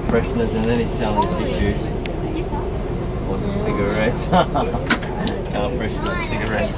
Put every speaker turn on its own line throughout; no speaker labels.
Freshness, and then he's selling tissues. Was a cigarette. Freshness, cigarettes.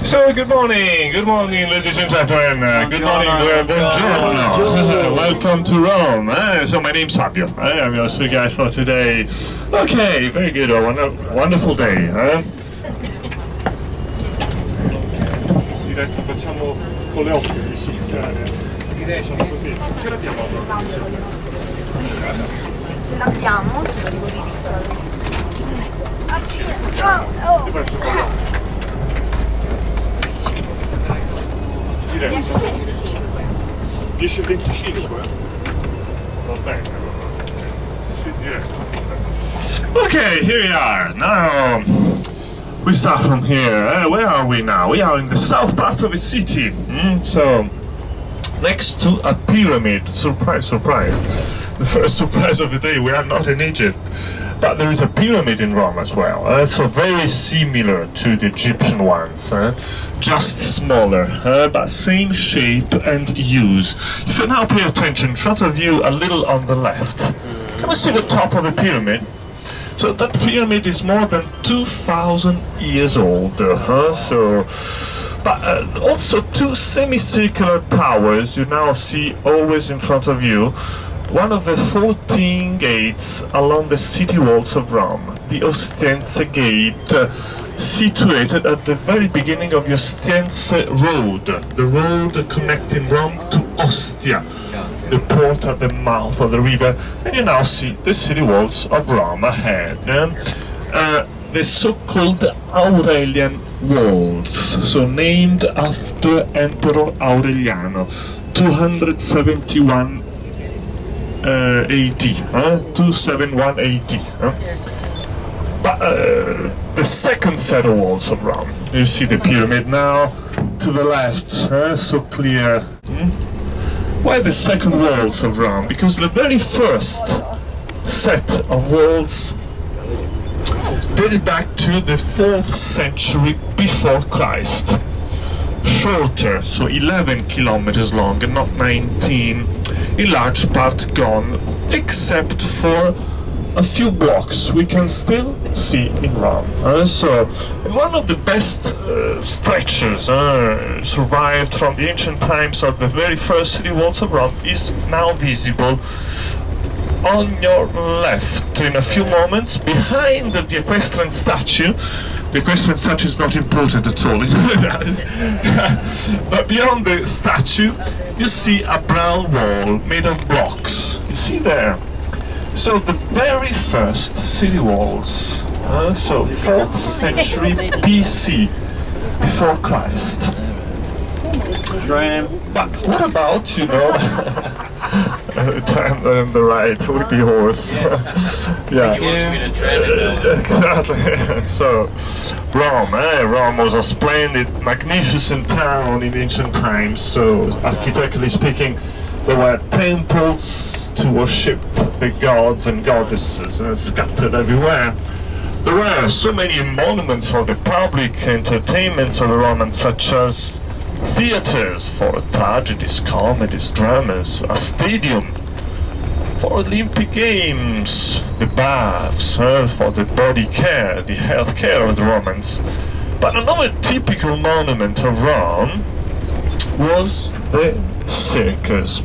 So good morning, ladies and gentlemen. Good morning, buongiorno. Welcome to Rome. So my name's Fabio. I'm your sweet guide for today. Okay, very good. A wonderful day. Diretto facciamo con le occhi iniziare. Direi sono così. Ce l'abbiamo allora.
Ce l'abbiamo.
Direi 10-25. Va bene allora. Sì, direi. Okay, here we are. Now we start from here. Where are we now? We are in the south part of the city. So next to a pyramid. Surprise, surprise. The first surprise of the day, we are not in Egypt. But there is a pyramid in Rome as well, so very similar to the Egyptian ones, just smaller, but same shape and use. If you now pay attention, in front of you, a little on the left, can you see the top of the pyramid? So that pyramid is more than 2,000 years old, but also two semicircular towers you now see always in front of you. One of the 14 gates along the city walls of Rome, the Ostiense Gate, situated at the very beginning of the Ostiense Road, the road connecting Rome to Ostia, the port at the mouth of the river, and you now see the city walls of Rome ahead. The so-called Aurelian walls, so named after Emperor Aureliano, 271 AD, 271 AD. But the second set of walls of Rome, you see the pyramid now, to the left, so clear. Why the second walls of Rome? Because the very first set of walls dated back to the 4th century before Christ. Shorter, so 11 kilometers long and not 19, in large part gone, except for a few blocks we can still see in Rome. So one of the best stretches survived from the ancient times of the very first city walls of Rome is now visible on your left in a few moments, behind the equestrian statue. The equestrian statue is not important at all, but beyond the statue you see a brown wall made of blocks. You see there? So the very first city walls, so 4th century BC, before Christ. But what about, tram on the right with the horse? Yeah. Exactly. So Rome, Rome was a splendid, magnificent town in ancient times. So architecturally speaking, there were temples to worship the gods and goddesses scattered everywhere. There were so many monuments for the public entertainments of the Romans, such as theaters for tragedies, comedies, dramas, a stadium for Olympic Games, the baths for the body care, the health care of the Romans. But another typical monument of Rome was the circus.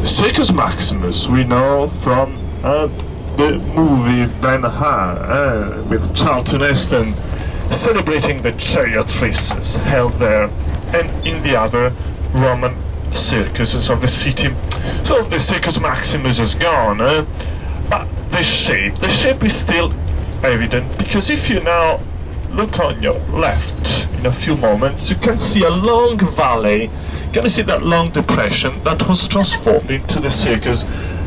The Circus Maximus, we know from the movie Ben-Hur with Charlton Heston, celebrating the chariot races held there and in the other Roman circuses of the city. So the Circus Maximus is gone, but the shape is still evident, because if you now look on your left in a few moments, you can see a long valley. Can you see that long depression that was transformed into the circus?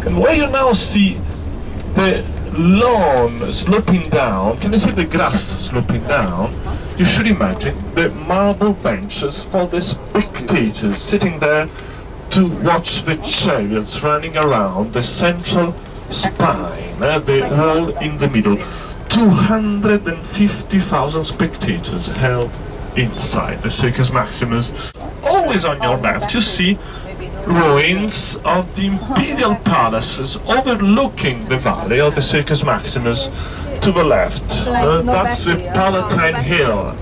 And where you now see the lawn sloping down, can you see the grass sloping down? You should imagine the marble benches for the spectators sitting there to watch the chariots running around the central spine, the hall in the middle. 250,000 spectators held inside the Circus Maximus. Always on your left you see ruins of the imperial palaces overlooking the valley of the Circus Maximus. To the left, that's the Palatine Hill,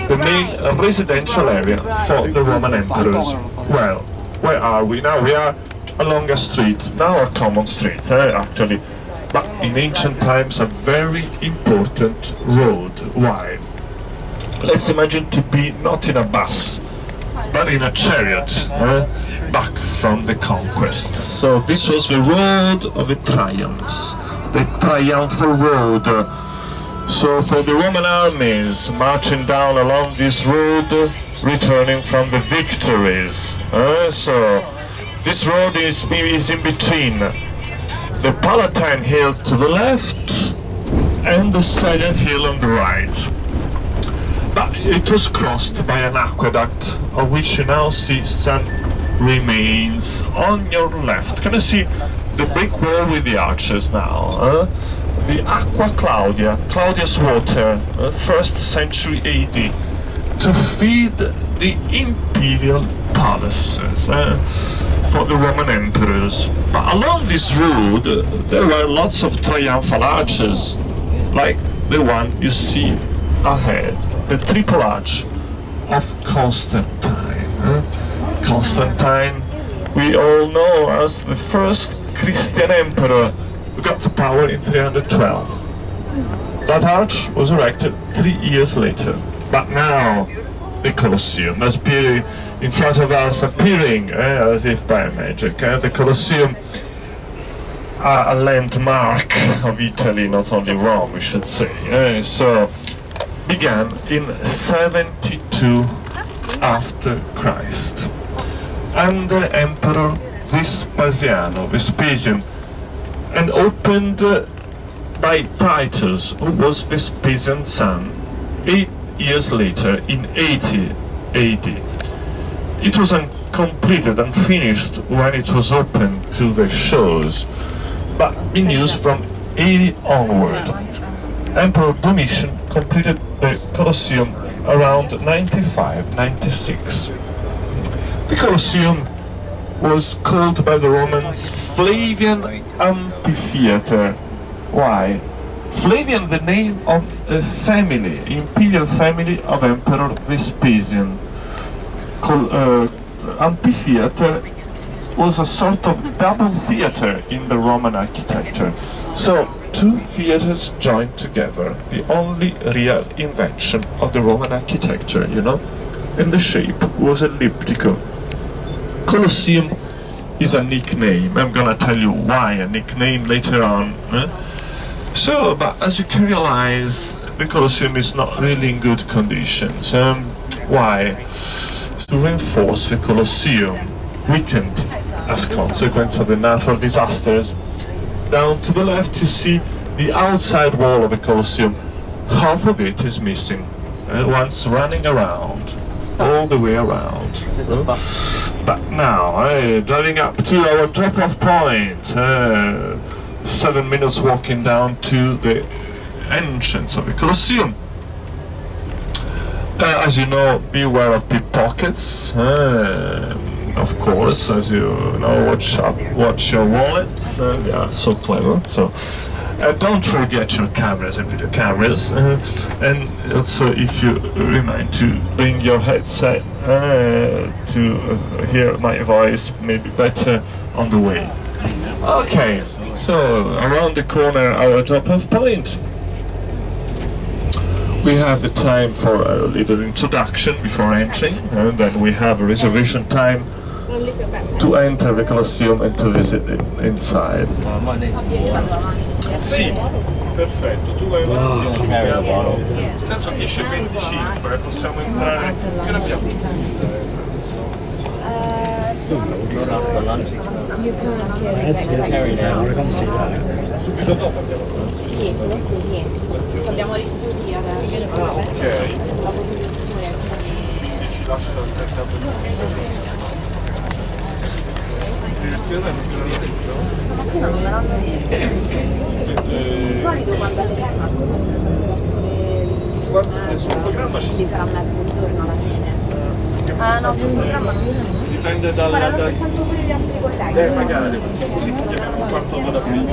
the main residential area for the Roman emperors. Well, where are we now? We are along a street, now a common street actually, but in ancient times a very important road. Why? Let's imagine to be not in a bus, but in a chariot, back from the conquest. So this was the road of the triumphs, the triumphal road. So for the Roman armies marching down along this road, returning from the victories. So this road is in between the Palatine Hill to the left and the Silent Hill on the right. But it was crossed by an aqueduct, of which you now see some remains on your left. Can you see the brick wall with the arches now? The Aqua Claudia, Claudia's water, 1st century AD, to feed the imperial palaces for the Roman emperors. But along this road there were lots of triumphal arches, like the one you see ahead, the triple arch of Constantine. Constantine, we all know as the first Christian emperor who got to power in 312. That arch was erected 3 years later. But now the Colosseum is in front of us, appearing as if by magic. The Colosseum, a landmark of Italy, not only Rome, we should say. So began in 72 after Christ, under Emperor Vespasian, and opened by Titus, who was Vespasian's son, 8 years later in 80 AD. It was completed and finished when it was opened to the shows, but in use from 80 onward. Emperor Domitian completed the Colosseum around 95-96. The Colosseum was called by the Romans Flavian Amphitheater. Why? Flavian, the name of a family, imperial family of Emperor Vespasian. Amphitheater was a sort of double theater in the Roman architecture. So two theaters joined together, the only real invention of the Roman architecture, you know? And the shape was elliptical. Colosseum is a nickname. I'm gonna tell you why a nickname later on. So, but as you can realize, the Colosseum is not really in good conditions. Why? To reinforce the Colosseum, weakened as consequence of the natural disasters. Down to the left you see the outside wall of the Colosseum. Half of it is missing. Once running around, all the way around. But now, driving up to our drop-off point, 7 minutes walking down to the entrance of the Colosseum. As you know, beware of pickpockets. Of course, as you know, watch your wallets. They are so clever. So don't forget your cameras and video cameras. And also, if you remind to bring your headset to hear my voice, maybe better on the way. Okay, so around the corner, our drop-off point. We have the time for a little introduction before entering, and then we have a reservation time to enter the Colosseum and to visit it inside. Sì, perfetto, tu vai avanti. Penso 10-25, possiamo entrare. Che ne abbiamo? Subito dopo andiamo.
Sì, comunque sì. Abbiamo l'istudio adesso.
Ah, ok.
Dopo di studio.
Quindi ci lascia il mercato di
Stamattina non me l'hanno detto. Di solito quando alle 3
sul programma ci
ci sarà mezzogiorno alla fine. Ah no, sul programma non c'è.
dipende
Guarda, lo stesso pure gli altri colleghi.
magari, così ti abbiamo un quarto d'ora prima.